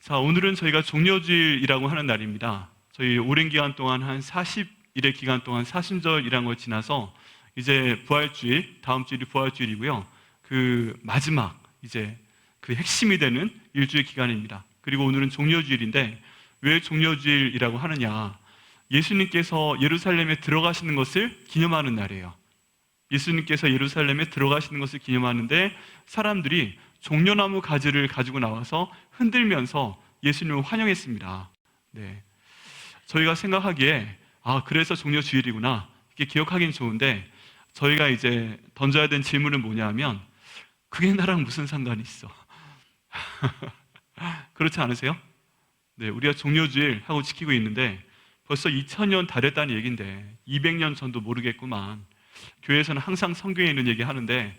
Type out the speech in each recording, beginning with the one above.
자, 오늘은 저희가 종려주일이라고 하는 날입니다. 저희 오랜 기간 동안 한 40일의 기간 동안 사순절이라는 걸 지나서 이제 부활주일, 다음 주일이 부활주일이고요. 그 마지막 이제 그 핵심이 되는 일주일 기간입니다. 그리고 오늘은 종려주일인데 왜 종려주일이라고 하느냐? 예수님께서 예루살렘에 들어가시는 것을 기념하는 날이에요. 예수님께서 예루살렘에 들어가시는 것을 기념하는데 사람들이 종려나무 가지를 가지고 나와서 흔들면서 예수님을 환영했습니다. 네. 저희가 생각하기에 그래서 종려주일이구나 이렇게 기억하기는 좋은데 저희가 이제 던져야 되는 질문은 뭐냐면 그게 나랑 무슨 상관이 있어? 그렇지 않으세요? 네, 우리가 종려주일 하고 지키고 있는데 벌써 2000년 다 됐다는 얘기인데 200년 전도 모르겠구만. 교회에서는 항상 성경에 있는 얘기 하는데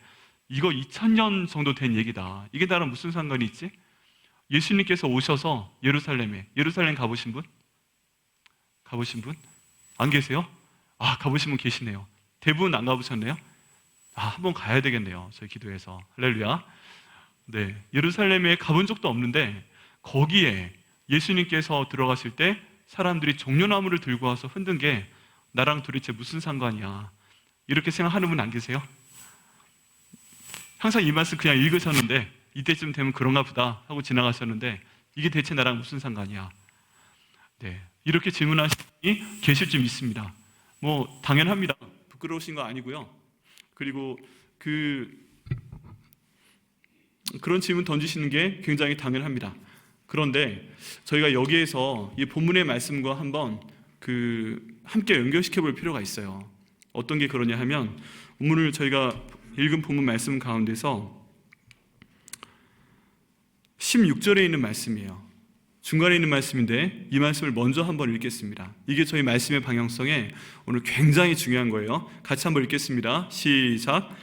이거 2000년 정도 된 얘기다. 이게 나랑 무슨 상관이 있지? 예수님께서 오셔서 예루살렘 가보신 분? 가보신 분? 안 계세요? 가보신 분 계시네요. 대부분 안 가보셨네요? 한번 가야 되겠네요. 저희 기도해서. 할렐루야. 네, 예루살렘에 가본 적도 없는데 거기에 예수님께서 들어가실 때 사람들이 종려나무를 들고 와서 흔든 게 나랑 도대체 무슨 상관이야? 이렇게 생각하는 분 안 계세요? 항상 이 말씀 그냥 읽으셨는데 이때쯤 되면 그런가 보다 하고 지나가셨는데 이게 대체 나랑 무슨 상관이야? 네, 이렇게 질문하시는 분이 계실 줄 믿습니다. 뭐 당연합니다. 부끄러우신 거 아니고요. 그리고 그런 질문 던지시는 게 굉장히 당연합니다. 그런데 저희가 여기에서 이 본문의 말씀과 한번 함께 연결시켜 볼 필요가 있어요. 어떤 게 그러냐 하면 오늘 저희가 읽은 본문 말씀 가운데서 16절에 있는 말씀이에요. 중간에 있는 말씀인데 이 말씀을 먼저 한번 읽겠습니다. 이게 저희 말씀의 방향성에 오늘 굉장히 중요한 거예요. 같이 한번 읽겠습니다. 시작.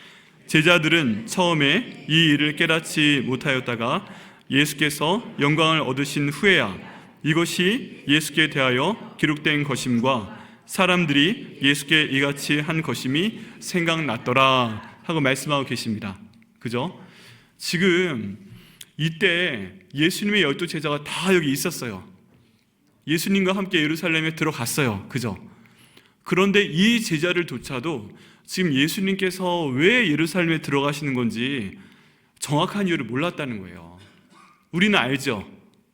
제자들은 처음에 이 일을 깨닫지 못하였다가 예수께서 영광을 얻으신 후에야 이것이 예수께 대하여 기록된 것임과 사람들이 예수께 이같이 한 것임이 생각났더라 하고 말씀하고 계십니다. 그죠? 지금 이때 예수님의 12제자가 다 여기 있었어요. 예수님과 함께 예루살렘에 들어갔어요. 그죠? 그런데 이 제자들조차도 지금 예수님께서 왜 예루살렘에 들어가시는 건지 정확한 이유를 몰랐다는 거예요. 우리는 알죠.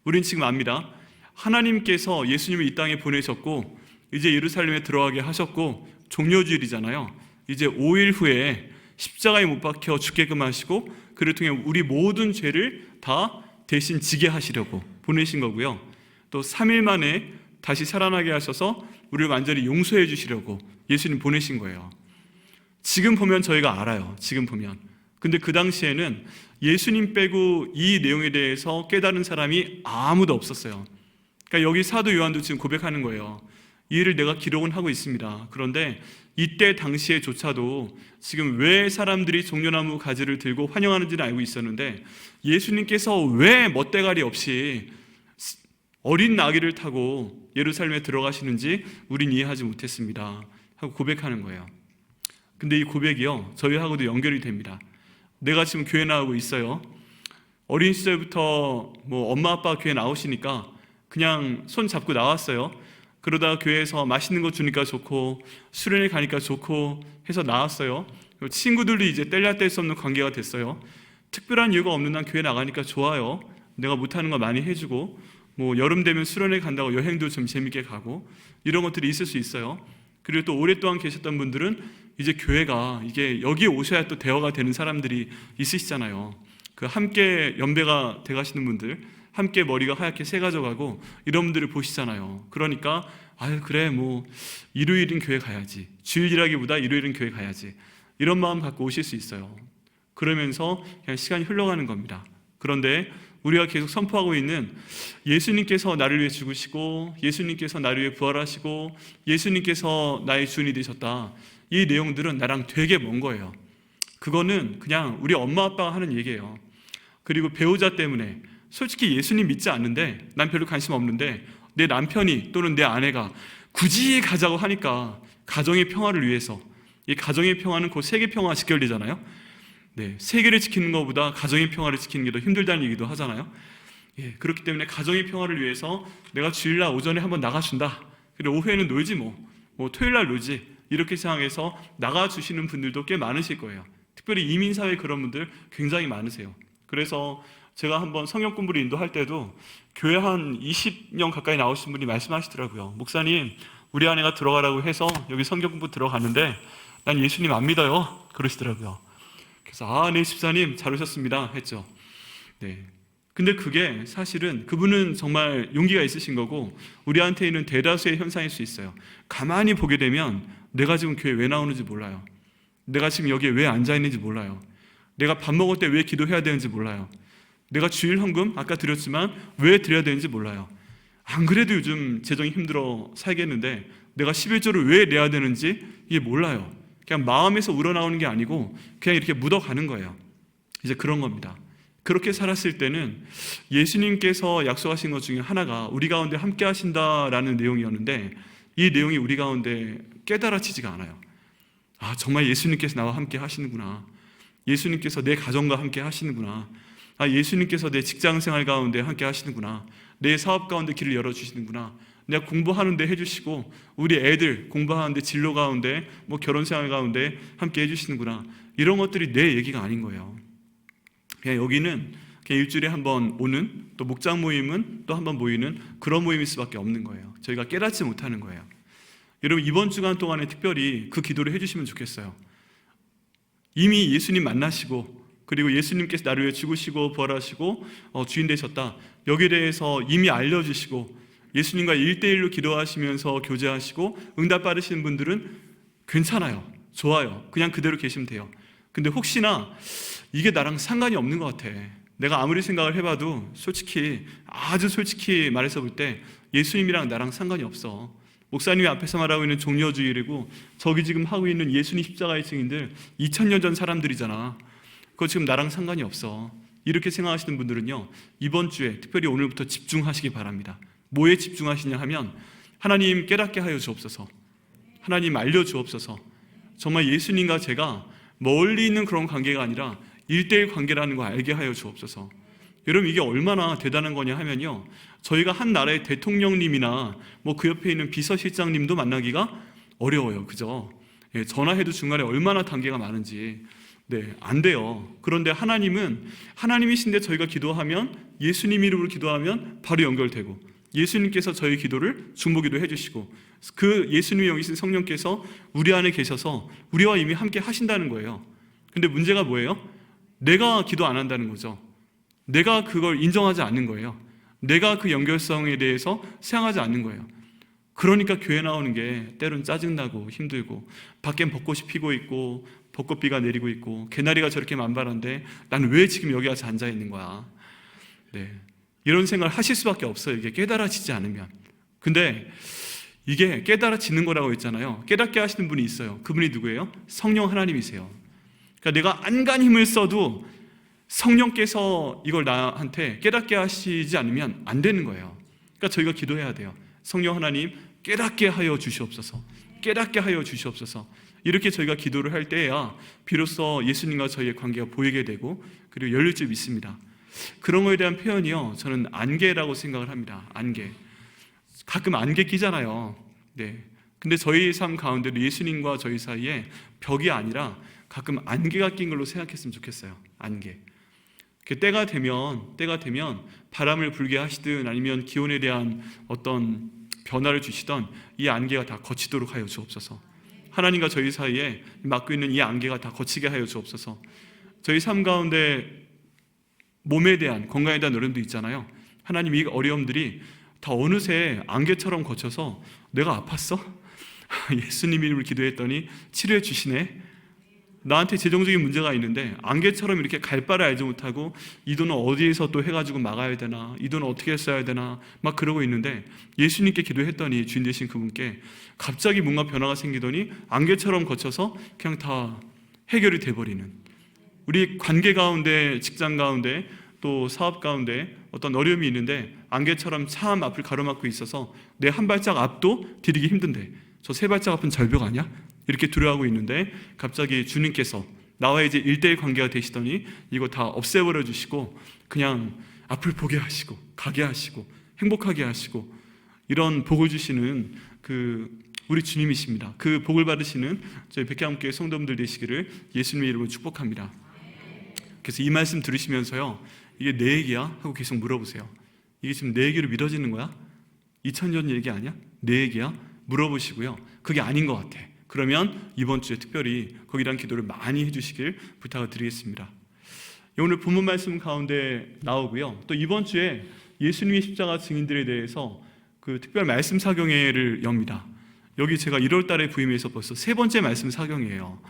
우리는 지금 압니다. 하나님께서 예수님을 이 땅에 보내셨고 이제 예루살렘에 들어가게 하셨고 종려주일이잖아요. 이제 5일 후에 십자가에 못 박혀 죽게끔 하시고 그를 통해 우리 모든 죄를 다 대신 지게 하시려고 보내신 거고요. 또 3일 만에 다시 살아나게 하셔서 우리를 완전히 용서해 주시려고 예수님 보내신 거예요. 지금 보면 저희가 알아요. 지금 보면. 근데 그 당시에는 예수님 빼고 이 내용에 대해서 깨달은 사람이 아무도 없었어요. 그러니까 여기 사도 요한도 지금 고백하는 거예요. 이 일을 내가 기록은 하고 있습니다. 그런데 이때 당시에조차도 지금 왜 사람들이 종려나무 가지를 들고 환영하는지는 알고 있었는데 예수님께서 왜 멋대가리 없이 어린 나귀를 타고 예루살렘에 들어가시는지 우린 이해하지 못했습니다 하고 고백하는 거예요. 근데 이 고백이요 저희하고도 연결이 됩니다. 내가 지금 교회 나오고 있어요. 어린 시절부터 엄마 아빠 교회 나오시니까 그냥 손 잡고 나왔어요. 그러다 교회에서 맛있는 거 주니까 좋고 수련회 가니까 좋고 해서 나왔어요. 친구들도 이제 뗄래야 뗄 수 없는 관계가 됐어요. 특별한 이유가 없는 난 교회 나가니까 좋아요. 내가 못하는 거 많이 해주고 여름 되면 수련회 간다고 여행도 좀 재밌게 가고 이런 것들이 있을 수 있어요. 그리고 또 오랫동안 계셨던 분들은 이제 교회가 이게 여기 오셔야 또 대화가 되는 사람들이 있으시잖아요. 함께 연배가 돼가시는 분들, 함께 머리가 하얗게 새가져가고 이런 분들을 보시잖아요. 그러니까 그래 일요일은 교회 가야지, 주일이라기보다 일요일은 교회 가야지 이런 마음 갖고 오실 수 있어요. 그러면서 그냥 시간이 흘러가는 겁니다. 그런데 우리가 계속 선포하고 있는 예수님께서 나를 위해 죽으시고 예수님께서 나를 위해 부활하시고 예수님께서 나의 주인이 되셨다, 이 내용들은 나랑 되게 먼 거예요. 그거는 그냥 우리 엄마 아빠가 하는 얘기예요. 그리고 배우자 때문에 솔직히 예수님 믿지 않는데 난 별로 관심 없는데 내 남편이 또는 내 아내가 굳이 가자고 하니까 가정의 평화를 위해서, 이 가정의 평화는 곧 세계 평화가 직결되잖아요. 네, 세계를 지키는 것보다 가정의 평화를 지키는 게 더 힘들다는 얘기도 하잖아요. 그렇기 때문에 가정의 평화를 위해서 내가 주일날 오전에 한번 나가준다. 그리고 오후에는 놀지 뭐 토요일날 놀지. 이렇게 생각해서 나가주시는 분들도 꽤 많으실 거예요. 특별히 이민사회 그런 분들 굉장히 많으세요. 그래서 제가 한번 성경 공부를 인도할 때도 교회 한 20년 가까이 나오신 분이 말씀하시더라고요. 목사님, 우리 아내가 들어가라고 해서 여기 성경 공부 들어갔는데 난 예수님 안 믿어요. 그러시더라고요. 그래서 네 집사님 잘 오셨습니다 했죠. 근데 그게 사실은 그분은 정말 용기가 있으신 거고 우리한테 있는 대다수의 현상일 수 있어요. 가만히 보게 되면 내가 지금 교회 왜 나오는지 몰라요. 내가 지금 여기에 왜 앉아 있는지 몰라요. 내가 밥 먹을 때 왜 기도해야 되는지 몰라요. 내가 주일 헌금 아까 드렸지만 왜 드려야 되는지 몰라요. 안 그래도 요즘 재정이 힘들어 살겠는데 내가 11조를 왜 내야 되는지 이게 몰라요. 그냥 마음에서 우러나오는 게 아니고 그냥 이렇게 묻어가는 거예요. 이제 그런 겁니다. 그렇게 살았을 때는 예수님께서 약속하신 것 중에 하나가 우리 가운데 함께 하신다라는 내용이었는데 이 내용이 우리 가운데 깨달아지지가 않아요. 정말 예수님께서 나와 함께 하시는구나. 예수님께서 내 가정과 함께 하시는구나. 예수님께서 내 직장생활 가운데 함께 하시는구나. 내 사업 가운데 길을 열어주시는구나. 내가 공부하는데 해주시고 우리 애들 공부하는데 진로 가운데 결혼생활 가운데 함께 해주시는구나. 이런 것들이 내 얘기가 아닌 거예요. 그냥 여기는 그냥 일주일에 한 번 오는, 또 목장 모임은 또 한 번 모이는 그런 모임일 수밖에 없는 거예요. 저희가 깨닫지 못하는 거예요. 여러분, 이번 주간 동안에 특별히 그 기도를 해주시면 좋겠어요. 이미 예수님 만나시고 그리고 예수님께서 나를 위해 죽으시고 부활하시고 주인 되셨다. 여기에 대해서 이미 알려주시고 예수님과 1대1로 기도하시면서 교제하시고 응답 받으시는 분들은 괜찮아요. 좋아요. 그냥 그대로 계시면 돼요. 근데 혹시나 이게 나랑 상관이 없는 것 같아. 내가 아무리 생각을 해봐도 솔직히 아주 솔직히 말해서 볼 때 예수님이랑 나랑 상관이 없어. 목사님이 앞에서 말하고 있는 종려주일이고 저기 지금 하고 있는 예수님 십자가의 증인들 2000년 전 사람들이잖아. 그거 지금 나랑 상관이 없어. 이렇게 생각하시는 분들은요, 이번 주에 특별히 오늘부터 집중하시기 바랍니다. 뭐에 집중하시냐 하면 하나님 깨닫게 하여 주옵소서. 하나님 알려주옵소서. 정말 예수님과 제가 멀리 있는 그런 관계가 아니라 1대1 관계라는 거 알게 하여 주옵소서. 여러분, 이게 얼마나 대단한 거냐 하면요, 저희가 한 나라의 대통령님이나 그 옆에 있는 비서실장님도 만나기가 어려워요. 그죠? 전화해도 중간에 얼마나 단계가 많은지. 안 돼요. 그런데 하나님은 하나님이신데 저희가 기도하면, 예수님 이름으로 기도하면 바로 연결되고 예수님께서 저희 기도를 중보기도 해주시고 그 예수님의 영이신 성령께서 우리 안에 계셔서 우리와 이미 함께 하신다는 거예요. 근데 문제가 뭐예요? 내가 기도 안 한다는 거죠. 내가 그걸 인정하지 않는 거예요. 내가 그 연결성에 대해서 생각하지 않는 거예요. 그러니까 교회 나오는 게 때론 짜증나고 힘들고 밖엔 벚꽃이 피고 있고 벚꽃비가 내리고 있고 개나리가 저렇게 만발한데 나는 왜 지금 여기 와서 앉아 있는 거야? 이런 생각을 하실 수밖에 없어요. 이게 깨달아지지 않으면. 근데 이게 깨달아지는 거라고 했잖아요. 깨닫게 하시는 분이 있어요. 그분이 누구예요? 성령 하나님이세요. 그러니까 내가 안간 힘을 써도 성령께서 이걸 나한테 깨닫게 하시지 않으면 안 되는 거예요. 그러니까 저희가 기도해야 돼요. 성령 하나님 깨닫게 하여 주시옵소서. 깨닫게 하여 주시옵소서. 이렇게 저희가 기도를 할 때야 비로소 예수님과 저희의 관계가 보이게 되고 그리고 열릴 줄 믿습니다. 그런 거에 대한 표현이요, 저는 안개라고 생각을 합니다. 안개. 가끔 안개 끼잖아요. 근데 저희 삶 가운데도 예수님과 저희 사이에 벽이 아니라 가끔 안개가 낀 걸로 생각했으면 좋겠어요. 안개. 때가 되면 바람을 불게 하시든 아니면 기온에 대한 어떤 변화를 주시던 이 안개가 다 거치도록 하여 주옵소서. 하나님과 저희 사이에 맡고 있는 이 안개가 다 거치게 하여 주옵소서. 저희 삶 가운데 몸에 대한, 건강에 대한 어려움도 있잖아요. 하나님, 이 어려움들이 다 어느새 안개처럼 거쳐서 내가 아팠어? 예수님 이름으로 기도했더니 치료해 주시네. 나한테 재정적인 문제가 있는데 안개처럼 이렇게 갈 바를 알지 못하고 이 돈은 어디에서 또 해가지고 막아야 되나, 이 돈은 어떻게 써야 되나 막 그러고 있는데 예수님께 기도했더니 주인 되신 그분께 갑자기 뭔가 변화가 생기더니 안개처럼 거쳐서 그냥 다 해결이 돼버리는, 우리 관계 가운데, 직장 가운데, 또 사업 가운데 어떤 어려움이 있는데 안개처럼 참 앞을 가로막고 있어서 내 한 발짝 앞도 디디기 힘든데 저 세 발짝 앞은 절벽 아니야? 이렇게 두려워하고 있는데 갑자기 주님께서 나와 이제 1대1 관계가 되시더니 이거 다 없애버려 주시고 그냥 앞을 보게 하시고 가게 하시고 행복하게 하시고 이런 복을 주시는 우리 주님이십니다. 그 복을 받으시는 저희 백향교회 성도분들 되시기를 예수님의 이름으로 축복합니다. 그래서 이 말씀 들으시면서요, 이게 내 얘기야? 하고 계속 물어보세요. 이게 지금 내 얘기로 믿어지는 거야? 2000년 얘기 아니야? 내 얘기야? 물어보시고요. 그게 아닌 것 같아. 그러면 이번 주에 특별히 거기에 대한 기도를 많이 해주시길 부탁을 드리겠습니다. 오늘 본문 말씀 가운데 나오고요. 또 이번 주에 예수님의 십자가 증인들에 대해서 특별 말씀 사경회를 엽니다. 여기 제가 1월 달에 부임해서 벌써 3번째 말씀 사경이에요.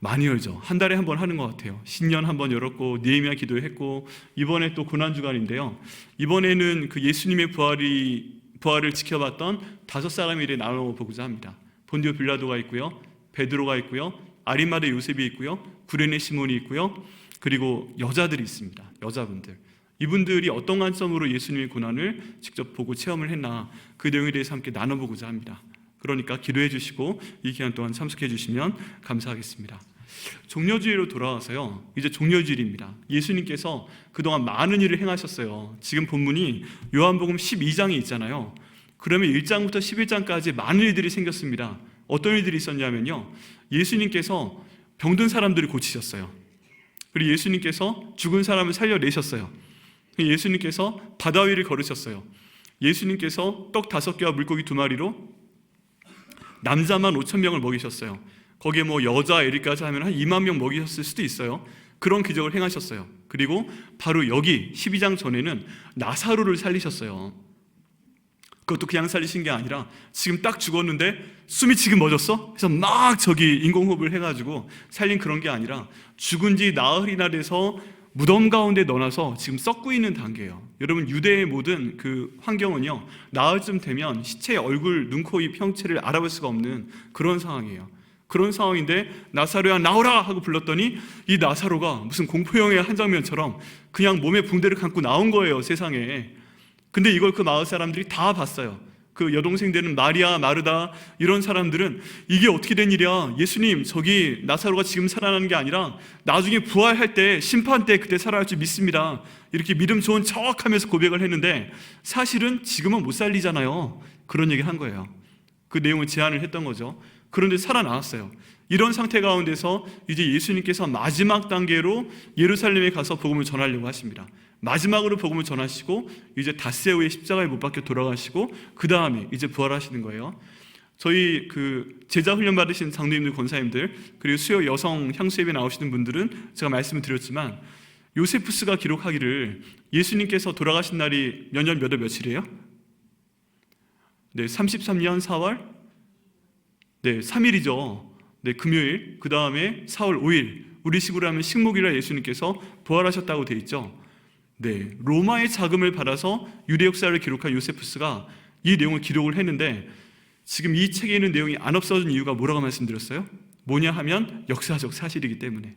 많이 열죠. 한 달에 한 번 하는 것 같아요. 신년 한 번 열었고 느헤미야 기도했고 이번에 또 고난주간인데요. 이번에는 예수님의 부활을 지켜봤던 5사람에 대해 나눠보고자 합니다. 본디오 빌라도가 있고요, 베드로가 있고요, 아리마대 요셉이 있고요, 구레네 시몬이 있고요, 그리고 여자들이 있습니다. 여자분들. 이분들이 어떤 관점으로 예수님의 고난을 직접 보고 체험을 했나, 그 내용에 대해서 함께 나눠보고자 합니다. 그러니까 기도해 주시고 이 기간 동안 참석해 주시면 감사하겠습니다. 종려주일로 돌아와서요, 이제 종려주일입니다. 예수님께서 그동안 많은 일을 행하셨어요. 지금 본문이 요한복음 12장이 있잖아요. 그러면 1장부터 11장까지 많은 일들이 생겼습니다. 어떤 일들이 있었냐면요, 예수님께서 병든 사람들을 고치셨어요. 그리고 예수님께서 죽은 사람을 살려내셨어요. 예수님께서 바다 위를 걸으셨어요. 예수님께서 떡 5개와 물고기 2마리로 남자만 5,000명을 먹이셨어요. 거기에 여자 애리까지 하면 한 2만 명 먹이셨을 수도 있어요. 그런 기적을 행하셨어요. 그리고 바로 여기 12장 전에는 나사로를 살리셨어요. 그것도 그냥 살리신 게 아니라 지금 딱 죽었는데 숨이 지금 멎었어? 그래서 막 인공호흡을 해가지고 살린 그런 게 아니라 죽은 지 나흘이나 돼서 무덤 가운데 넣어놔서 지금 썩고 있는 단계예요. 여러분, 유대의 모든 환경은요, 나흘쯤 되면 시체의 얼굴, 눈, 코, 입 형체를 알아볼 수가 없는 그런 상황이에요. 그런 상황인데 나사로야 나오라 하고 불렀더니 이 나사로가 무슨 공포영화의 한 장면처럼 그냥 몸에 붕대를 감고 나온 거예요, 세상에. 근데 이걸 마을 사람들이 다 봤어요. 여동생 되는 마리아, 마르다 이런 사람들은 이게 어떻게 된 일이야? 예수님, 저기 나사로가 지금 살아나는 게 아니라 나중에 부활할 때, 심판 때 그때 살아날 줄 믿습니다. 이렇게 믿음 좋은 척하면서 고백을 했는데 사실은 지금은 못 살리잖아요. 그런 얘기 한 거예요. 그 내용을 제안을 했던 거죠. 그런데 살아나왔어요. 이런 상태 가운데서 이제 예수님께서 마지막 단계로 예루살렘에 가서 복음을 전하려고 하십니다. 마지막으로 복음을 전하시고 이제 닷새 후에 십자가에 못 박혀 돌아가시고 그 다음에 이제 부활하시는 거예요. 저희 제자 훈련 받으신 장로님들, 권사님들, 그리고 수요 여성 향수예배 나오시는 분들은 제가 말씀을 드렸지만 요세푸스가 기록하기를 예수님께서 돌아가신 날이 몇 년 몇 월 며칠이에요? 네, 33년 4월 3일이죠. 네, 금요일. 그 다음에 4월 5일. 우리 식으로 하면 식목일날 예수님께서 부활하셨다고 돼 있죠. 네, 로마의 자금을 받아서 유대 역사를 기록한 요세푸스가 이 내용을 기록을 했는데 지금 이 책에 있는 내용이 안 없어진 이유가 뭐라고 말씀드렸어요? 뭐냐 하면 역사적 사실이기 때문에.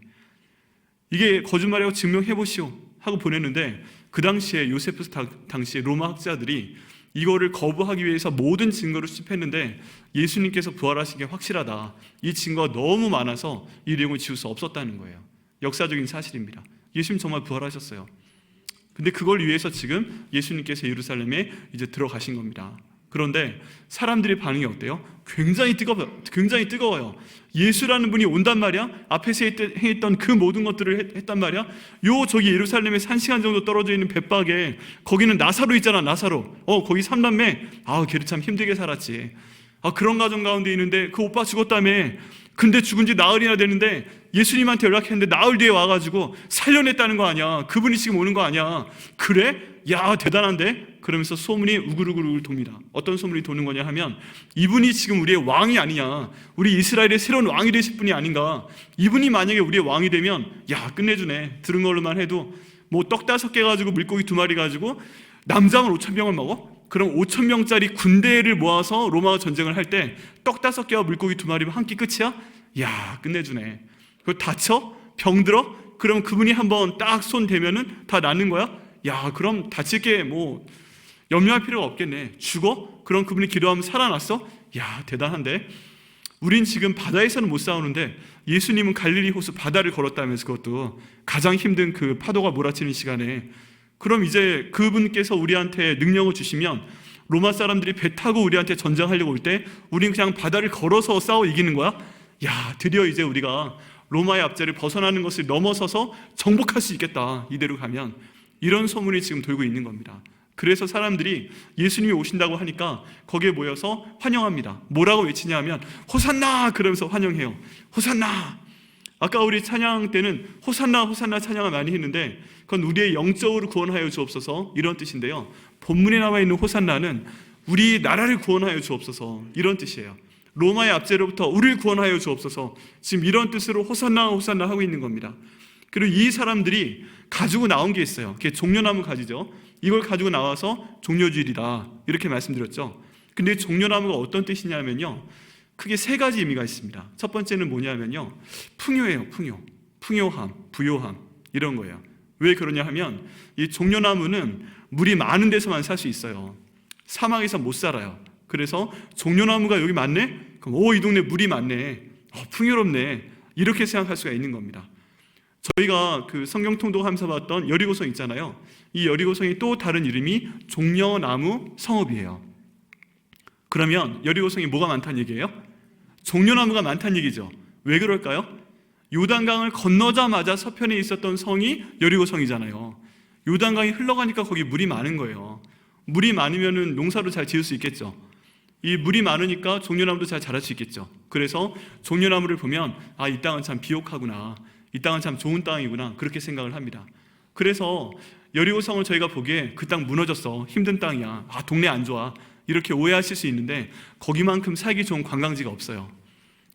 이게 거짓말이라고 증명해보시오 하고 보냈는데 그 당시에 요세푸스 당시에 로마 학자들이 이거를 거부하기 위해서 모든 증거를 수집했는데 예수님께서 부활하신 게 확실하다, 이 증거가 너무 많아서 이 내용을 지울 수 없었다는 거예요. 역사적인 사실입니다. 예수님 정말 부활하셨어요. 근데 그걸 위해서 지금 예수님께서 예루살렘에 이제 들어가신 겁니다. 그런데 사람들의 반응이 어때요? 굉장히 뜨거워요. 예수라는 분이 온단 말이야? 앞에서 했던 그 모든 것들을 했단 말이야? 저기 예루살렘에 1시간 정도 떨어져 있는 벳박에 거기는 나사로 있잖아, 나사로. 거기 3남매. 걔를 참 힘들게 살았지. 그런 가정 가운데 있는데 그 오빠 죽었다며. 근데 죽은 지 나흘이나 되는데 예수님한테 연락했는데 나흘 뒤에 와가지고 살려냈다는 거 아니야. 그분이 지금 오는 거 아니야. 그래? 야, 대단한데? 그러면서 소문이 우글우글 돕니다. 어떤 소문이 도는 거냐 하면 이분이 지금 우리의 왕이 아니냐, 우리 이스라엘의 새로운 왕이 되실 분이 아닌가. 이분이 만약에 우리의 왕이 되면 끝내주네. 들은 걸로만 해도 떡 5개 가지고 물고기 2마리 가지고 남자만 5,000명을 먹어? 그럼 5,000명짜리 군대를 모아서 로마와 전쟁을 할 때 떡 5개와 물고기 2마리면 한 끼 끝이야? 끝내주네. 그거 다쳐? 병들어? 그럼 그분이 한번 딱 손 대면은 다 낫는 거야? 그럼 다칠 게 염려할 필요가 없겠네. 죽어? 그럼 그분이 기도하면 살아났어? 대단한데? 우린 지금 바다에서는 못 싸우는데 예수님은 갈릴리 호수 바다를 걸었다면서, 그것도 가장 힘든 파도가 몰아치는 시간에 그럼 이제 그분께서 우리한테 능력을 주시면 로마 사람들이 배 타고 우리한테 전쟁하려고 올 때 우린 그냥 바다를 걸어서 싸워 이기는 거야? 야, 드디어 이제 우리가 로마의 압제를 벗어나는 것을 넘어서서 정복할 수 있겠다. 이대로 가면. 이런 소문이 지금 돌고 있는 겁니다. 그래서 사람들이 예수님이 오신다고 하니까 거기에 모여서 환영합니다. 뭐라고 외치냐면 호산나! 그러면서 환영해요. 호산나! 아까 우리 찬양 때는 호산나 호산나 찬양을 많이 했는데 그건 우리의 영적으로 구원하여 주옵소서 이런 뜻인데요. 본문에 나와 있는 호산나는 우리 나라를 구원하여 주옵소서 이런 뜻이에요. 로마의 압제로부터 우리를 구원하여 주옵소서, 지금 이런 뜻으로 호산나 호산나 하고 있는 겁니다. 그리고 이 사람들이 가지고 나온 게 있어요. 그게 종려나무 가지죠. 이걸 가지고 나와서 종려주일이다 이렇게 말씀드렸죠. 근데 종려나무가 어떤 뜻이냐면요, 크게 세 가지 의미가 있습니다. 첫 번째는 뭐냐면요, 풍요예요. 풍요, 풍요함, 부요함 이런 거예요. 왜 그러냐 하면 이 종려나무는 물이 많은 데서만 살 수 있어요. 사막에서 못 살아요. 그래서 종려나무가 여기 많네? 그럼 이 동네 물이 많네, 풍요롭네, 이렇게 생각할 수가 있는 겁니다. 저희가 그 성경 통독하면서 봤던 여리고성 있잖아요. 이 여리고성이 또 다른 이름이 종려나무 성읍이에요. 그러면 여리고성이 뭐가 많다는 얘기예요? 종려나무가 많다는 얘기죠. 왜 그럴까요? 요단강을 건너자마자 서편에 있었던 성이 여리고성이잖아요. 요단강이 흘러가니까 거기 물이 많은 거예요. 물이 많으면 농사도 잘 지을 수 있겠죠. 이 물이 많으니까 종려나무도 잘 자랄 수 있겠죠. 그래서 종려나무를 보면 이 땅은 참 비옥하구나, 이 땅은 참 좋은 땅이구나, 그렇게 생각을 합니다. 그래서 여리고성을 저희가 보기에 그 땅 무너졌어, 힘든 땅이야, 동네 안 좋아, 이렇게 오해하실 수 있는데 거기만큼 살기 좋은 관광지가 없어요.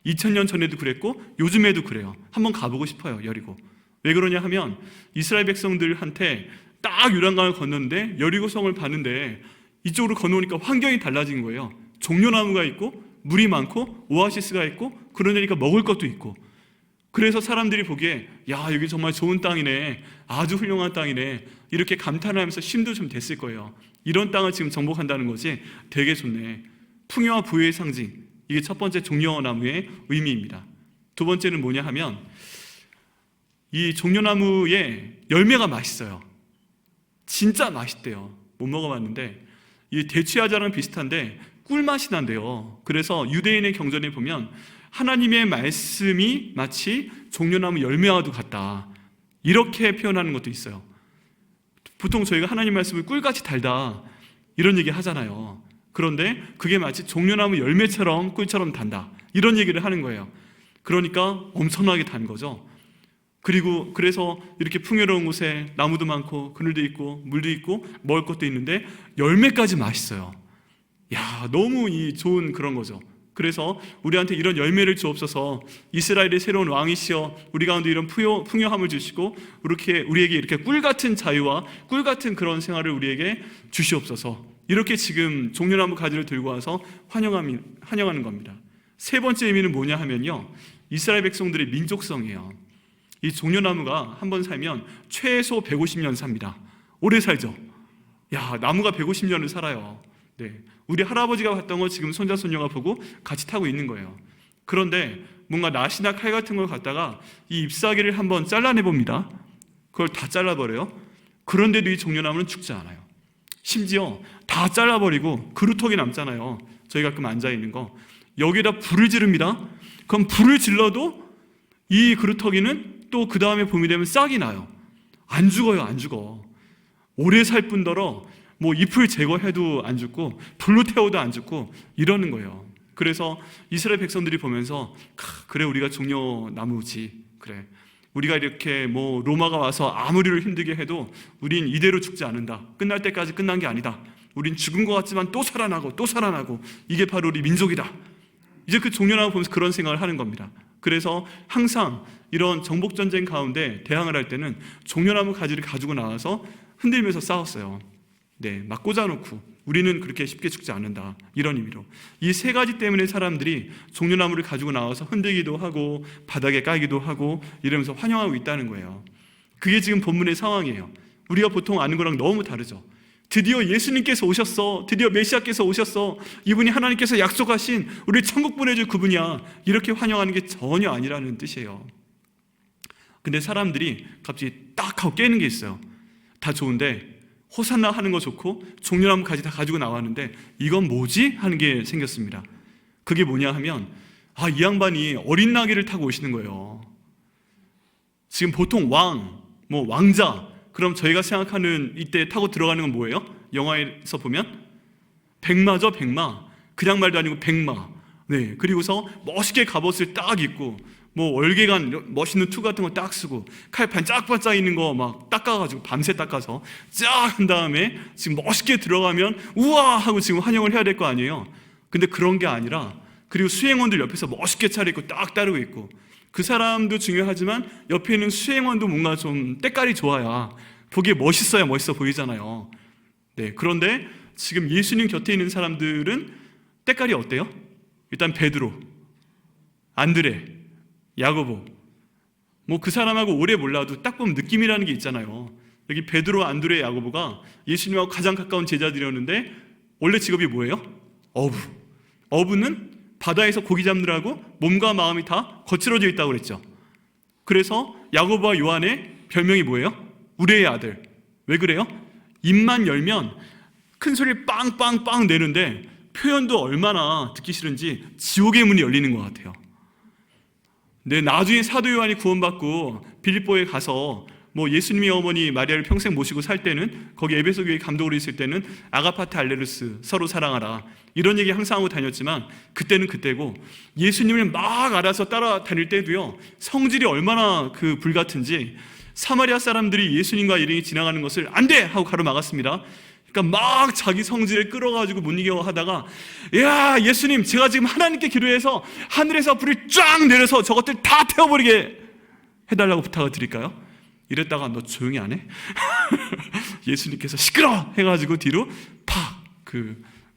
2000년 전에도 그랬고 요즘에도 그래요. 한번 가보고 싶어요, 여리고. 왜 그러냐 하면 이스라엘 백성들한테 딱 요단강을 건너는데 여리고성을 봤는데 이쪽으로 건너오니까 환경이 달라진 거예요. 종려나무가 있고 물이 많고 오아시스가 있고 그러니까 먹을 것도 있고, 그래서 사람들이 보기에 여기 정말 좋은 땅이네, 아주 훌륭한 땅이네, 이렇게 감탄하면서 쉼도 좀 됐을 거예요. 이런 땅을 지금 정복한다는 것이 되게 좋네. 풍요와 부유의 상징, 이게 첫 번째 종려나무의 의미입니다. 두 번째는 뭐냐 하면 이 종려나무의 열매가 맛있어요. 진짜 맛있대요. 못 먹어봤는데 이 대추야자랑 비슷한데 꿀맛이 난대요. 그래서 유대인의 경전에 보면 하나님의 말씀이 마치 종려나무 열매와도 같다, 이렇게 표현하는 것도 있어요. 보통 저희가 하나님 말씀을 꿀같이 달다 이런 얘기 하잖아요. 그런데 그게 마치 종려나무 열매처럼 꿀처럼 단다, 이런 얘기를 하는 거예요. 그러니까 엄청나게 단 거죠. 그래서 이렇게 풍요로운 곳에 나무도 많고 그늘도 있고 물도 있고 먹을 것도 있는데 열매까지 맛있어요. 너무 좋은 그런 거죠. 그래서 우리한테 이런 열매를 주옵소서, 이스라엘의 새로운 왕이시여 우리 가운데 이런 풍요함을 주시고 우리에게 이렇게 꿀같은 자유와 꿀같은 그런 생활을 우리에게 주시옵소서, 이렇게 지금 종려나무 가지를 들고 와서 환영하는 겁니다. 세 번째 의미는 뭐냐 하면요, 이스라엘 백성들의 민족성이에요. 이 종려나무가 한번 살면 최소 150년 삽니다. 오래 살죠. 나무가 150년을 살아요. 네, 우리 할아버지가 봤던 거 지금 손자 손녀가 보고 같이 타고 있는 거예요. 그런데 뭔가 낫이나 칼 같은 걸 갖다가 이 잎사귀를 한번 잘라내 봅니다. 그걸 다 잘라버려요. 그런데도 이 종려나무는 죽지 않아요. 심지어 다 잘라버리고 그루터기 남잖아요. 저희 가끔 앉아있는 거, 여기에다 불을 지릅니다. 그럼 불을 질러도 이 그루터기는 또 그 다음에 봄이 되면 싹이 나요. 안 죽어요. 안 죽어. 오래 살 뿐더러 잎을 제거해도 안 죽고 불로 태워도 안 죽고 이러는 거예요. 그래서 이스라엘 백성들이 보면서 그래, 우리가 종려나무지, 그래, 우리가 이렇게 로마가 와서 아무리 우리를 힘들게 해도 우린 이대로 죽지 않는다, 끝날 때까지 끝난 게 아니다, 우린 죽은 것 같지만 또 살아나고 또 살아나고, 이게 바로 우리 민족이다. 이제 그 종려나무 보면서 그런 생각을 하는 겁니다. 그래서 항상 이런 정복전쟁 가운데 대항을 할 때는 종려나무 가지를 가지고 나와서 흔들면서 싸웠어요. 네, 막 꽂아놓고 우리는 그렇게 쉽게 죽지 않는다, 이런 의미로. 이 세 가지 때문에 사람들이 종려나무를 가지고 나와서 흔들기도 하고 바닥에 깔기도 하고 이러면서 환영하고 있다는 거예요. 그게 지금 본문의 상황이에요. 우리가 보통 아는 거랑 너무 다르죠. 드디어 예수님께서 오셨어, 드디어 메시아께서 오셨어, 이분이 하나님께서 약속하신 우리 천국 보내줄 그분이야, 이렇게 환영하는 게 전혀 아니라는 뜻이에요. 근데 사람들이 갑자기 딱 하고 깨는 게 있어요. 다 좋은데 호산나 하는 거 좋고 종려나무까지 다 가지고 나왔는데 이건 뭐지? 하는 게 생겼습니다. 그게 뭐냐 하면 이 양반이 어린 나귀를 타고 오시는 거예요. 지금 보통 왕자, 그럼 저희가 생각하는 이때 타고 들어가는 건 뭐예요? 영화에서 보면 백마죠, 백마. 그냥 말도 아니고 백마. 네, 그리고서 멋있게 갑옷을 딱 입고 월계관 멋있는 투 같은 거 딱 쓰고 칼판 쫙 있는 거 막 닦아가지고 밤새 닦아서 쫙 한 다음에 지금 멋있게 들어가면 우와 하고 지금 환영을 해야 될 거 아니에요. 근데 그런 게 아니라, 그리고 수행원들 옆에서 멋있게 차려입고 딱 따르고 있고, 그 사람도 중요하지만 옆에 있는 수행원도 뭔가 좀 때깔이 좋아야 보기에 멋있어야 멋있어 보이잖아요. 네, 그런데 지금 예수님 곁에 있는 사람들은 때깔이 어때요? 일단 베드로, 안드레, 야고보, 그 사람하고 오래 몰라도 딱 보면 느낌이라는 게 있잖아요. 여기 베드로, 안드레, 야고보가 예수님하고 가장 가까운 제자들이었는데 원래 직업이 뭐예요? 어부는 바다에서 고기 잡느라고 몸과 마음이 다 거칠어져 있다고 그랬죠. 그래서 야고보와 요한의 별명이 뭐예요? 우레의 아들. 왜 그래요? 입만 열면 큰 소리를 빵빵빵 내는데 표현도 얼마나 듣기 싫은지 지옥의 문이 열리는 것 같아요. 네, 나중에 사도 요한이 구원받고 빌립보에 가서 예수님의 어머니 마리아를 평생 모시고 살 때는, 거기 에베소 교회 감독으로 있을 때는 아가파테 알레루스, 서로 사랑하라, 이런 얘기 항상 하고 다녔지만 그때는 그때고, 예수님을 막 알아서 따라다닐 때도요, 성질이 얼마나 불같은지 사마리아 사람들이 예수님과 일행이 지나가는 것을 안 돼! 하고 가로막았습니다. 그러니까 막 자기 성질을 끌어가지고 못 이겨 하다가, 야, 예수님, 제가 지금 하나님께 기도해서 하늘에서 불을 쫙 내려서 저것들 다 태워버리게 해달라고 부탁을 드릴까요? 이랬다가 너 조용히 안 해? 예수님께서 시끄러! 해가지고 뒤로 팍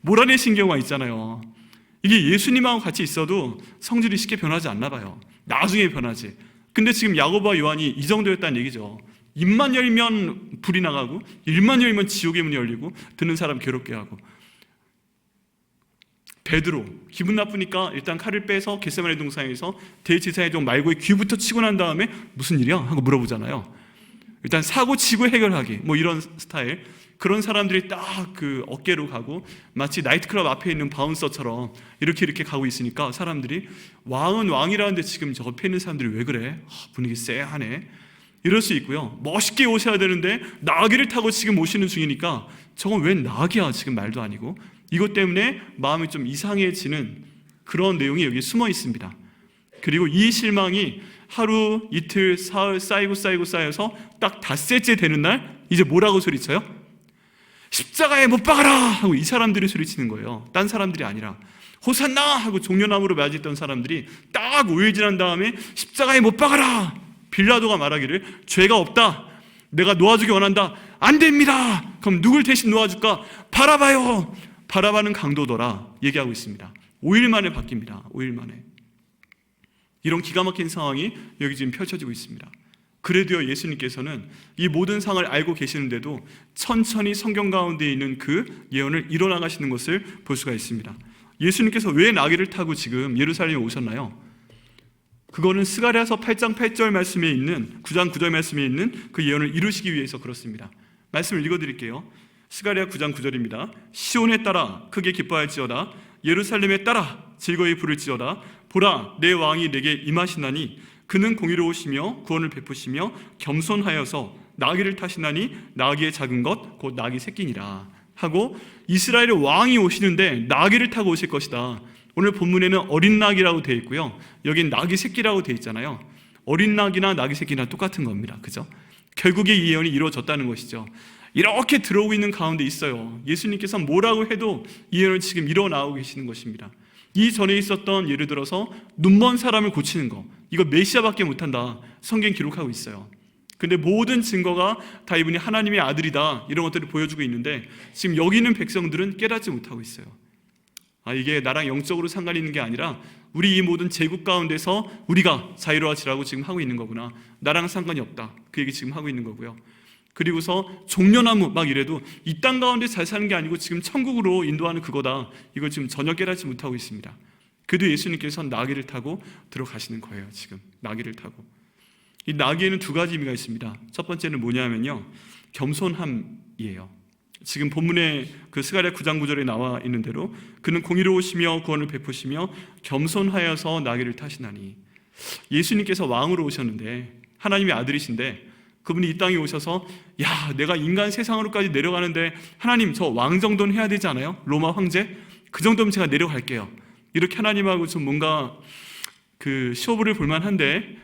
몰아내신 경우가 있잖아요. 이게 예수님하고 같이 있어도 성질이 쉽게 변하지 않나 봐요. 나중에 변하지. 근데 지금 야고보와 요한이 이 정도였다는 얘기죠. 입만 열면 불이 나가고, 입만 열면 지옥의 문이 열리고, 듣는 사람 괴롭게 하고. 베드로, 기분 나쁘니까 일단 칼을 빼서 겟세마네 동산에서 대제사장 좀 말고의 귀부터 치고 난 다음에 무슨 일이야? 하고 물어보잖아요. 일단 사고 치고 해결하기, 이런 스타일. 그런 사람들이 딱 어깨로 가고, 마치 나이트클럽 앞에 있는 바운서처럼 이렇게 가고 있으니까 사람들이, 왕은 왕이라는데 지금 저 옆에 있는 사람들이 왜 그래? 분위기 쎄하네. 이럴 수 있고요. 멋있게 오셔야 되는데 나귀를 타고 지금 오시는 중이니까 저건 웬 나귀야? 지금 말도 아니고. 이것 때문에 마음이 좀 이상해지는 그런 내용이 여기 숨어 있습니다. 그리고 이 실망이 하루, 이틀, 사흘 쌓여서 딱 닷새째 되는 날, 이제 뭐라고 소리쳐요? 십자가에 못 박아라! 하고 이 사람들이 소리치는 거예요. 딴 사람들이 아니라. 호산나! 하고 종려나무로 맞았던 사람들이 딱 5일 지난 다음에 십자가에 못 박아라! 빌라도가 말하기를, 죄가 없다, 내가 놓아주기 원한다. 안 됩니다. 그럼 누굴 대신 놓아줄까? 바라바요. 바라바는 강도더라 얘기하고 있습니다. 5일 만에 바뀝니다. 5일 만에. 이런 기가 막힌 상황이 여기 지금 펼쳐지고 있습니다. 그래도요, 예수님께서는 이 모든 상을 알고 계시는데도 천천히 성경 가운데 있는 그 예언을 이뤄나가시는 것을 볼 수가 있습니다. 예수님께서 왜 나귀를 타고 지금 예루살렘에 오셨나요? 그거는 스가랴서 8장 8절 말씀에 있는, 9장 9절 말씀에 있는 그 예언을 이루시기 위해서 그렇습니다. 말씀을 읽어드릴게요. 스가랴 9장 9절입니다. 시온에 따라 크게 기뻐할지어다, 예루살렘에 따라 즐거이 부를지어다. 보라, 내 왕이 내게 임하시나니 그는 공의로우시며 구원을 베푸시며 겸손하여서 나귀를 타시나니 나귀의 작은 것 곧 나귀 새끼니라 하고, 이스라엘의 왕이 오시는데 나귀를 타고 오실 것이다. 오늘 본문에는 어린 나귀라고 되어 있고요, 여긴 나귀 새끼라고 되어 있잖아요. 어린 나귀나 나귀 새끼나 똑같은 겁니다. 그죠? 결국에 이 예언이 이루어졌다는 것이죠. 이렇게 들어오고 있는 가운데 있어요. 예수님께서 뭐라고 해도 이 예언을 지금 이뤄나오고 계시는 것입니다. 이 전에 있었던, 예를 들어서 눈먼 사람을 고치는 거, 이거 메시아밖에 못한다, 성경 기록하고 있어요. 근데 모든 증거가 다 이분이 하나님의 아들이다, 이런 것들을 보여주고 있는데 지금 여기 있는 백성들은 깨닫지 못하고 있어요. 이게 나랑 영적으로 상관이 있는 게 아니라 우리 이 모든 제국 가운데서 우리가 자유로워지라고 지금 하고 있는 거구나, 나랑 상관이 없다, 그 얘기 지금 하고 있는 거고요. 그리고서 종려나무 막 이래도 이 땅 가운데 잘 사는 게 아니고 지금 천국으로 인도하는 그거다, 이걸 지금 전혀 깨닫지 못하고 있습니다. 그래도 예수님께서 나귀를 타고 들어가시는 거예요. 지금 나귀를 타고. 이 나귀에는 두 가지 의미가 있습니다. 첫 번째는 뭐냐면요, 겸손함이에요. 지금 본문의 그 스가랴 9장 9절에 나와 있는 대로 그는 공의로우시며 구원을 베푸시며 겸손하여서 나귀를 타시나니, 예수님께서 왕으로 오셨는데 하나님의 아들이신데 그분이 이 땅에 오셔서 야, 내가 인간 세상으로까지 내려가는데 하나님 저 왕 정도는 해야 되지 않아요? 로마 황제? 그 정도면 제가 내려갈게요. 이렇게 하나님하고 좀 뭔가 그 시호부를 볼만한데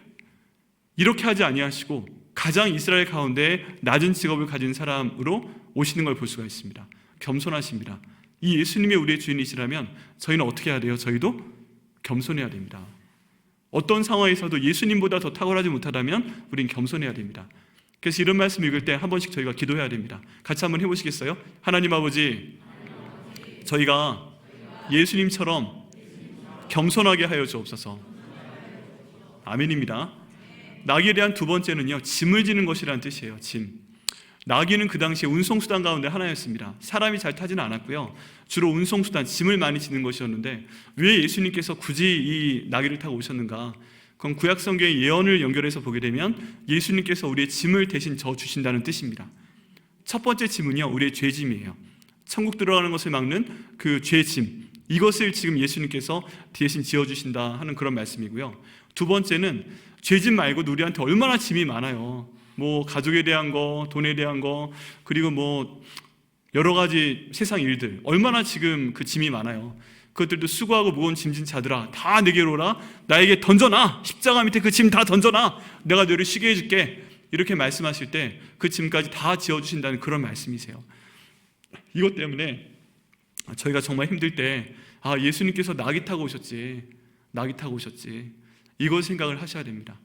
이렇게 하지 아니하시고 가장 이스라엘 가운데 낮은 직업을 가진 사람으로 오시는 걸 볼 수가 있습니다. 겸손하십니다. 이 예수님이 우리의 주인이시라면 저희는 어떻게 해야 돼요? 저희도 겸손해야 됩니다. 어떤 상황에서도 예수님보다 더 탁월하지 못하다면 우린 겸손해야 됩니다. 그래서 이런 말씀 읽을 때 한 번씩 저희가 기도해야 됩니다. 같이 한번 해보시겠어요? 하나님 아버지, 저희가 예수님처럼 겸손하게 하여 주옵소서. 아멘입니다. 나귀에 대한 두 번째는요, 짐을 지는 것이라는 뜻이에요. 짐. 나귀는 그 당시에 운송수단 가운데 하나였습니다. 사람이 잘 타지는 않았고요, 주로 운송수단, 짐을 많이 지는 것이었는데 왜 예수님께서 굳이 이 나귀를 타고 오셨는가? 그건 구약성경의 예언을 연결해서 보게 되면 예수님께서 우리의 짐을 대신 져주신다는 뜻입니다. 첫 번째 짐은요, 우리의 죄짐이에요. 천국 들어가는 것을 막는 그 죄짐, 이것을 지금 예수님께서 대신 지어주신다 하는 그런 말씀이고요. 두 번째는 죄짐 말고 우리한테 얼마나 짐이 많아요. 뭐 가족에 대한 거, 돈에 대한 거, 그리고 뭐 여러 가지 세상 일들, 얼마나 지금 그 짐이 많아요. 그것들도 수고하고 무거운 짐진 자들아, 다 내게로 오라. 나에게 던져놔. 십자가 밑에 그 짐 다 던져놔. 내가 너를 쉬게 해줄게. 이렇게 말씀하실 때 그 짐까지 다 지어주신다는 그런 말씀이세요. 이것 때문에 저희가 정말 힘들 때 예수님께서 나귀 타고 오셨지, 나귀 타고 오셨지, 이걸 생각을 하셔야 됩니다.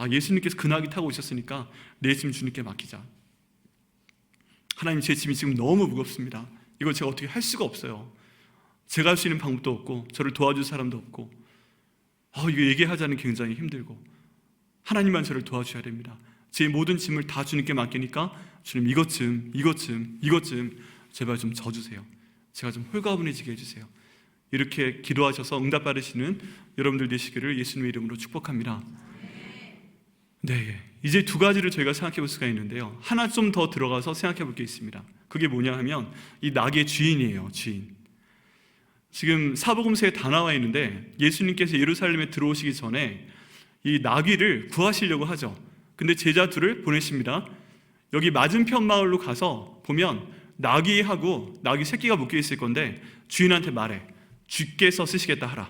예수님께서 그 나귀 타고 오셨으니까 내 짐 주님께 맡기자. 하나님, 제 짐이 지금 너무 무겁습니다. 이걸 제가 어떻게 할 수가 없어요. 제가 할 수 있는 방법도 없고 저를 도와줄 사람도 없고, 이거 얘기하자는 굉장히 힘들고, 하나님만 저를 도와주셔야 됩니다. 제 모든 짐을 다 주님께 맡기니까 주님, 이것 좀 제발 좀 져주세요. 제가 좀 홀가분해지게 해주세요. 이렇게 기도하셔서 응답받으시는 여러분들 되시기를 예수님의 이름으로 축복합니다. 네, 이제 두 가지를 저희가 생각해 볼 수가 있는데요, 하나 좀 더 들어가서 생각해 볼 게 있습니다. 그게 뭐냐 하면 이 나귀의 주인이에요. 주인. 지금 사복음서에 다 나와 있는데 예수님께서 예루살렘에 들어오시기 전에 이 나귀를 구하시려고 하죠. 근데 제자 둘을 보내십니다. 여기 맞은편 마을로 가서 보면 나귀하고 나귀 새끼가 묶여 있을 건데 주인한테 말해. 주께서 쓰시겠다 하라.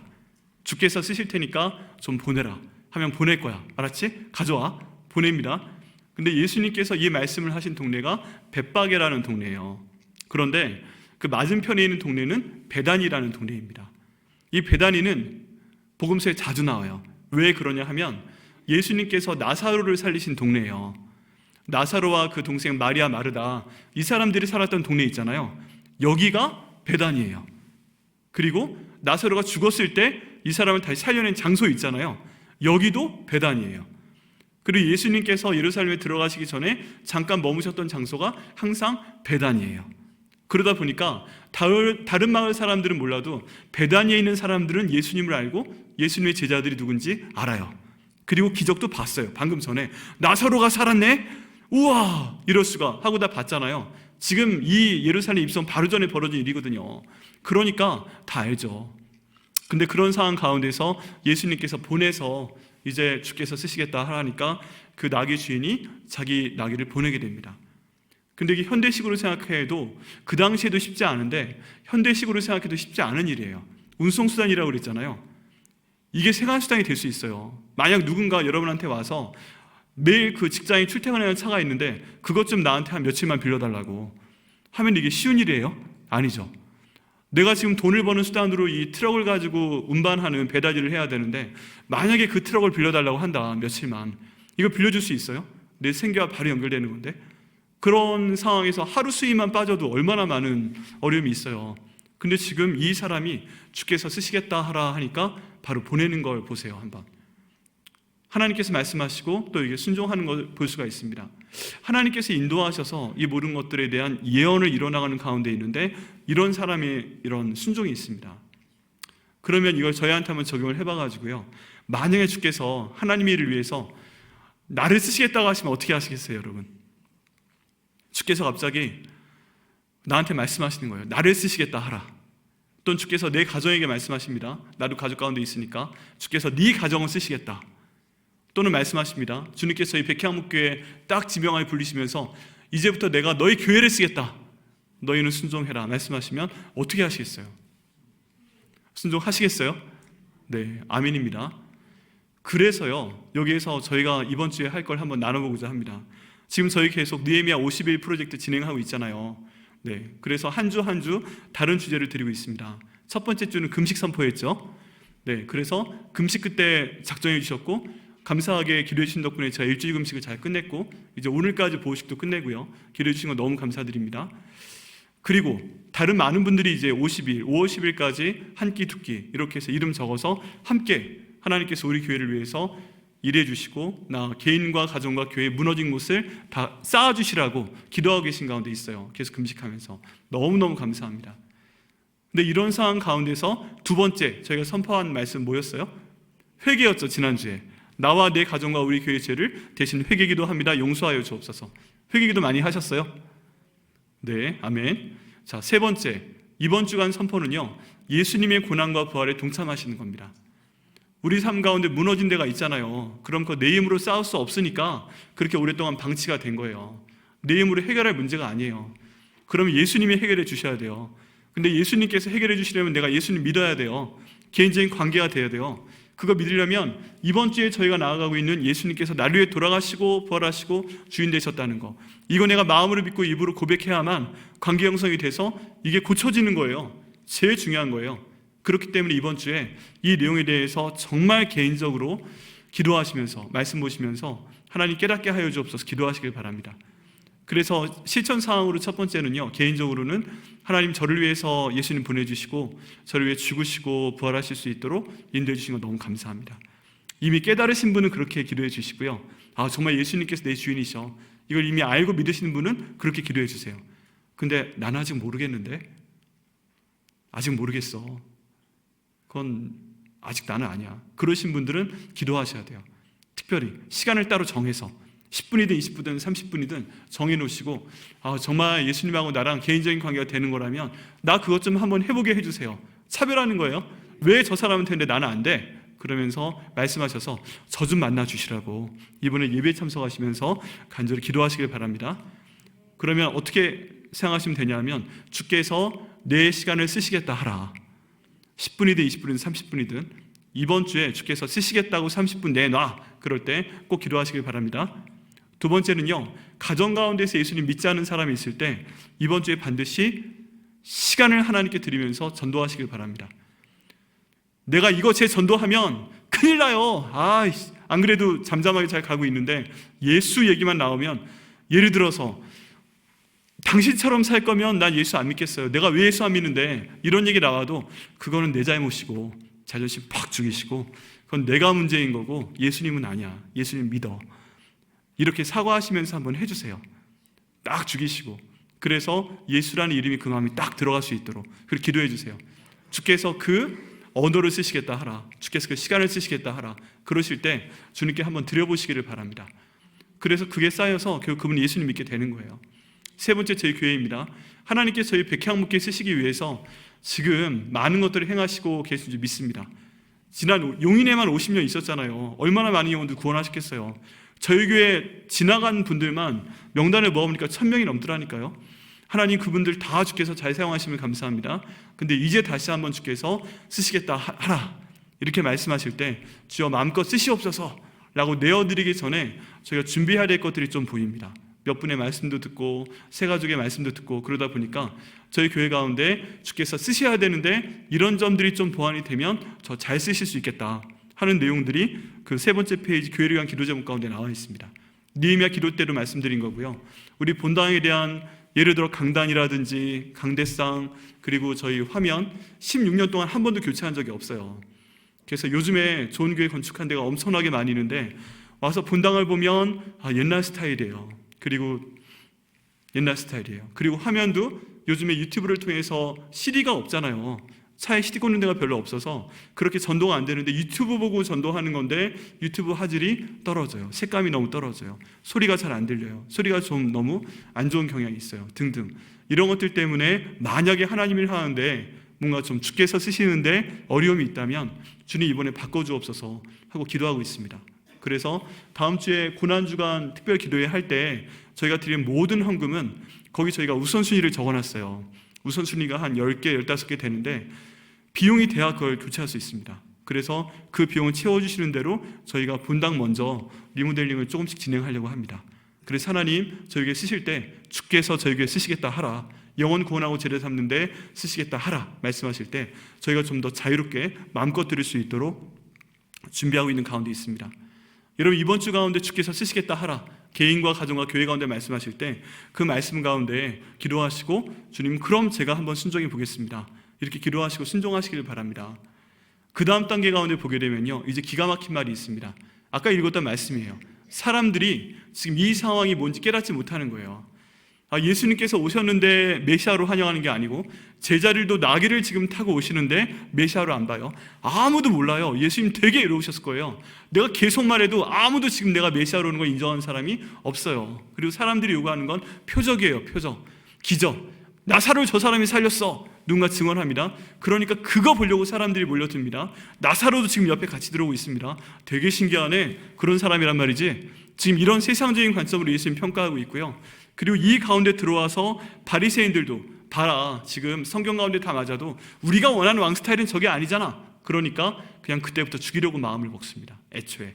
주께서 쓰실 테니까 좀 보내라 하면 보낼 거야. 알았지? 가져와. 보냅니다. 근데 예수님께서 이 말씀을 하신 동네가 벳바게라는 동네예요. 그런데 그 맞은편에 있는 동네는 베다니라는 동네입니다. 이 베다니는 복음서에 자주 나와요. 왜 그러냐 하면 예수님께서 나사로를 살리신 동네예요. 나사로와 그 동생 마리아 마르다, 이 사람들이 살았던 동네 있잖아요. 여기가 베다니예요. 그리고 나사로가 죽었을 때 이 사람을 다시 살려낸 장소 있잖아요. 여기도 베다니예요. 그리고 예수님께서 예루살렘에 들어가시기 전에 잠깐 머무셨던 장소가 항상 베다니예요. 그러다 보니까 다른 마을 사람들은 몰라도 베다니에 있는 사람들은 예수님을 알고 예수님의 제자들이 누군지 알아요. 그리고 기적도 봤어요. 방금 전에 나사로가 살았네? 우와! 이럴 수가 하고 다 봤잖아요. 지금 이 예루살렘 입성 바로 전에 벌어진 일이거든요. 그러니까 다 알죠. 근데 그런 상황 가운데서 예수님께서 보내서 이제 주께서 쓰시겠다 하니까 그 나귀 주인이 자기 나귀를 보내게 됩니다. 근데 이게 현대식으로 생각해도 그 당시에도 쉽지 않은데 현대식으로 생각해도 쉽지 않은 일이에요. 운송수단이라고 그랬잖아요. 이게 생활수단이 될 수 있어요. 만약 누군가 여러분한테 와서 매일 그 직장에 출퇴근하는 차가 있는데 그것 좀 나한테 한 며칠만 빌려달라고 하면 이게 쉬운 일이에요? 아니죠. 내가 지금 돈을 버는 수단으로 이 트럭을 가지고 운반하는 배달일을 해야 되는데 만약에 그 트럭을 빌려달라고 한다, 며칠만. 이거 빌려줄 수 있어요? 내 생계와 바로 연결되는 건데. 그런 상황에서 하루 수입만 빠져도 얼마나 많은 어려움이 있어요. 근데 지금 이 사람이 주께서 쓰시겠다 하라 하니까 바로 보내는 걸 보세요. 한번 하나님께서 말씀하시고 또 이게 순종하는 걸 볼 수가 있습니다. 하나님께서 인도하셔서 이 모든 것들에 대한 예언을 이뤄나가는 가운데 있는데 이런 사람의 이런 순종이 있습니다. 그러면 이걸 저희한테 한번 적용을 해봐가지고요, 만약에 주께서 하나님의 일을 위해서 나를 쓰시겠다고 하시면 어떻게 하시겠어요? 여러분, 주께서 갑자기 나한테 말씀하시는 거예요. 나를 쓰시겠다 하라. 또는 주께서 내 가정에게 말씀하십니다. 나도 가족 가운데 있으니까 주께서 네 가정을 쓰시겠다. 또는 말씀하십니다. 주님께서 이 백향목교회 딱 지명하에 불리시면서 이제부터 내가 너희 교회를 쓰겠다. 너희는 순종해라 말씀하시면 어떻게 하시겠어요? 순종하시겠어요? 네, 아멘입니다. 그래서요, 여기에서 저희가 이번 주에 할 걸 한번 나눠보고자 합니다. 지금 저희 계속 느헤미야 50일 프로젝트 진행하고 있잖아요. 네, 그래서 한 주 한 주 다른 주제를 드리고 있습니다. 첫 번째 주는 금식 선포였죠. 네, 그래서 금식 그때 작정해 주셨고 감사하게 기도해 주신 덕분에 제가 일주일 금식을 잘 끝냈고 이제 오늘까지 보호식도 끝내고요. 기도해 주신 거 너무 감사드립니다. 그리고 다른 많은 분들이 이제 50일, 5월 10일까지 한 끼, 두 끼 이렇게 해서 이름 적어서 함께 하나님께서 우리 교회를 위해서 일해 주시고 나 개인과 가정과 교회의 무너진 곳을 다 쌓아주시라고 기도하고 계신 가운데 있어요. 계속 금식하면서 너무너무 감사합니다. 근데 이런 상황 가운데서 두 번째 저희가 선포한 말씀 뭐였어요? 회개였죠. 지난주에 나와 내 가정과 우리 교회의 죄를 대신 회개기도 합니다. 용서하여 주옵소서. 회개기도 많이 하셨어요? 네, 아멘. 자, 세 번째 이번 주간 선포는요, 예수님의 고난과 부활에 동참하시는 겁니다. 우리 삶 가운데 무너진 데가 있잖아요. 그럼 그 내 힘으로 쌓을 수 없으니까 그렇게 오랫동안 방치가 된 거예요. 내 힘으로 해결할 문제가 아니에요. 그러면 예수님이 해결해 주셔야 돼요. 근데 예수님께서 해결해 주시려면 내가 예수님 믿어야 돼요. 개인적인 관계가 돼야 돼요. 그거 믿으려면 이번 주에 저희가 나아가고 있는 예수님께서 나를 위해 돌아가시고 부활하시고 주인 되셨다는 거, 이거 내가 마음으로 믿고 입으로 고백해야만 관계 형성이 돼서 이게 고쳐지는 거예요. 제일 중요한 거예요. 그렇기 때문에 이번 주에 이 내용에 대해서 정말 개인적으로 기도하시면서 말씀 보시면서 하나님 깨닫게 하여 주옵소서 기도하시길 바랍니다. 그래서 실천 사항으로 첫 번째는요, 개인적으로는 하나님 저를 위해서 예수님 보내주시고 저를 위해 죽으시고 부활하실 수 있도록 인도해 주신 거 너무 감사합니다. 이미 깨달으신 분은 그렇게 기도해 주시고요, 정말 예수님께서 내 주인이셔, 이걸 이미 알고 믿으시는 분은 그렇게 기도해 주세요. 근데 나는 아직 모르겠는데, 아직 모르겠어, 그건 아직 나는 아니야, 그러신 분들은 기도하셔야 돼요. 특별히 시간을 따로 정해서 10분이든 20분이든 30분이든 정해놓으시고 정말 예수님하고 나랑 개인적인 관계가 되는 거라면 나 그것 좀 한번 해보게 해주세요. 차별하는 거예요. 왜 저 사람은 되는데 나는 안 돼? 그러면서 말씀하셔서 저 좀 만나주시라고 이번에 예배에 참석하시면서 간절히 기도하시길 바랍니다. 그러면 어떻게 생각하시면 되냐면, 주께서 내 시간을 쓰시겠다 하라. 10분이든 20분이든 30분이든 이번 주에 주께서 쓰시겠다고 30분 내놔. 그럴 때 꼭 기도하시길 바랍니다. 두 번째는요, 가정 가운데서 예수님 믿지 않는 사람이 있을 때 이번 주에 반드시 시간을 하나님께 드리면서 전도하시길 바랍니다. 내가 이거 제 전도하면 큰일 나요. 안 그래도 잠잠하게 잘 가고 있는데 예수 얘기만 나오면, 예를 들어서 당신처럼 살 거면 난 예수 안 믿겠어요. 내가 왜 예수 안 믿는데, 이런 얘기 나와도 그거는 내 잘못이고 자존심 팍 죽이시고 그건 내가 문제인 거고 예수님은 아니야. 예수님 믿어. 이렇게 사과하시면서 한번 해주세요. 딱 죽이시고, 그래서 예수라는 이름이 그 마음에 딱 들어갈 수 있도록 그렇게 기도해 주세요. 주께서 그 언어를 쓰시겠다 하라. 주께서 그 시간을 쓰시겠다 하라. 그러실 때 주님께 한번 드려보시기를 바랍니다. 그래서 그게 쌓여서 결국 그분이 예수님 믿게 되는 거예요. 세 번째 저희 교회입니다. 하나님께서 저희 백향목교회 쓰시기 위해서 지금 많은 것들을 행하시고 계신 줄 믿습니다. 지난 용인에만 50년 있었잖아요. 얼마나 많은 영혼들 구원하셨겠어요. 저희 교회 지나간 분들만 명단을 모아보니까 1000명이 넘더라니까요. 하나님 그분들 다 주께서 잘 사용하시면 감사합니다. 근데 이제 다시 한번 주께서 쓰시겠다 하라 이렇게 말씀하실 때 주여 마음껏 쓰시옵소서 라고 내어드리기 전에 저희가 준비해야 될 것들이 좀 보입니다. 몇 분의 말씀도 듣고 새 가족의 말씀도 듣고 그러다 보니까 저희 교회 가운데 주께서 쓰셔야 되는데 이런 점들이 좀 보완이 되면 저 잘 쓰실 수 있겠다 하는 내용들이 그 세 번째 페이지 교회를 위한 기도 제목 가운데 나와 있습니다. 느헤미야 기도 때로 말씀드린 거고요. 우리 본당에 대한 예를 들어 강단이라든지 강대상 그리고 저희 화면 16년 동안 한 번도 교체한 적이 없어요. 그래서 요즘에 좋은 교회 건축한 데가 엄청나게 많이 있는데 와서 본당을 보면 옛날 스타일이에요. 그리고 화면도 요즘에 유튜브를 통해서 CD가 없잖아요. 차에 CD 꽂는 데가 별로 없어서 그렇게 전도가 안 되는데 유튜브 보고 전도하는 건데 유튜브 화질이 떨어져요. 색감이 너무 떨어져요. 소리가 잘 안 들려요. 소리가 좀 너무 안 좋은 경향이 있어요. 등등. 이런 것들 때문에 만약에 하나님을 하는데 뭔가 좀 주께서 쓰시는데 어려움이 있다면 주님 이번에 바꿔주옵소서 하고 기도하고 있습니다. 그래서 다음 주에 고난주간 특별 기도회 할 때 저희가 드린 모든 헌금은 거기 저희가 우선순위를 적어놨어요. 우선순위가 한 10개, 15개 되는데 비용이 돼야 그걸 교체할 수 있습니다. 그래서 그 비용을 채워주시는 대로 저희가 분당 먼저 리모델링을 조금씩 진행하려고 합니다. 그래서 하나님 저에게 쓰실 때 주께서 저에게 쓰시겠다 하라, 영혼 구원하고 제대 삼는데 쓰시겠다 하라 말씀하실 때 저희가 좀 더 자유롭게 마음껏 드릴 수 있도록 준비하고 있는 가운데 있습니다. 여러분, 이번 주 가운데 주께서 쓰시겠다 하라, 개인과 가정과 교회 가운데 말씀하실 때 그 말씀 가운데 기도하시고 주님 그럼 제가 한번 순종해 보겠습니다, 이렇게 기도하시고 순종하시길 바랍니다. 그 다음 단계 가운데 보게 되면요, 이제 기가 막힌 말이 있습니다. 아까 읽었던 말씀이에요. 사람들이 지금 이 상황이 뭔지 깨닫지 못하는 거예요. 예수님께서 오셨는데 메시아로 환영하는 게 아니고 제자들도 나귀를 지금 타고 오시는데 메시아로 안 봐요. 아무도 몰라요. 예수님 되게 이러셨을 거예요. 내가 계속 말해도 아무도 지금 내가 메시아로 오는 걸 인정하는 사람이 없어요. 그리고 사람들이 요구하는 건 표적이에요. 표적, 기적. 나사로를 저 사람이 살렸어, 누군가 증언합니다. 그러니까 그거 보려고 사람들이 몰려듭니다. 나사로도 지금 옆에 같이 들어오고 있습니다. 되게 신기하네, 그런 사람이란 말이지. 지금 이런 세상적인 관점으로 예수님 평가하고 있고요. 그리고 이 가운데 들어와서 바리새인들도 봐라, 지금 성경 가운데 다 맞아도 우리가 원하는 왕 스타일은 저게 아니잖아. 그러니까 그냥 그때부터 죽이려고 마음을 먹습니다. 애초에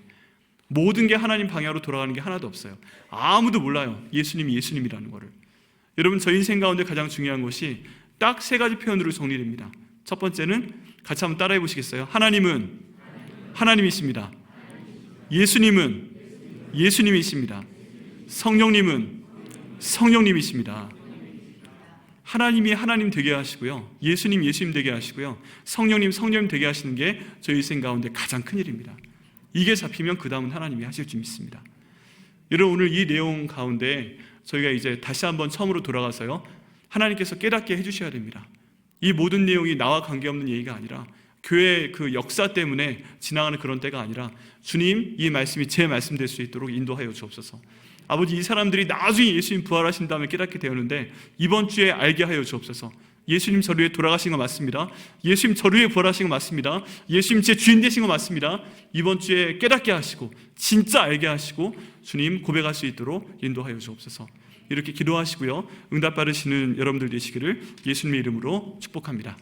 모든 게 하나님 방향으로 돌아가는 게 하나도 없어요. 아무도 몰라요, 예수님이 예수님이라는 거를. 여러분, 저희 인생 가운데 가장 중요한 것이 딱 3가지 표현으로 정리됩니다. 첫 번째는 같이 한번 따라해 보시겠어요? 하나님은 하나님이십니다. 예수님은 예수님이십니다. 성령님은 성령님이십니다. 하나님이 하나님 되게 하시고요, 예수님 예수님 되게 하시고요, 성령님 성령님 되게 하시는 게 저희 인생 가운데 가장 큰 일입니다. 이게 잡히면 그 다음은 하나님이 하실 줄 믿습니다. 여러분, 오늘 이 내용 가운데 저희가 이제 다시 한번 처음으로 돌아가서요, 하나님께서 깨닫게 해주셔야 됩니다. 이 모든 내용이 나와 관계없는 얘기가 아니라 교회의 그 역사 때문에 지나가는 그런 때가 아니라 주님, 이 말씀이 제 말씀 될 수 있도록 인도하여 주옵소서. 아버지, 이 사람들이 나중에 예수님 부활하신 다음에 깨닫게 되었는데 이번 주에 알게 하여 주옵소서. 예수님 저를 위해 돌아가신 거 맞습니다. 예수님 저를 위해 부활하신 거 맞습니다. 예수님 제 주인 되신 거 맞습니다. 이번 주에 깨닫게 하시고 진짜 알게 하시고 주님 고백할 수 있도록 인도하여 주옵소서. 이렇게 기도하시고요, 응답 받으시는 여러분들 되시기를 예수님의 이름으로 축복합니다.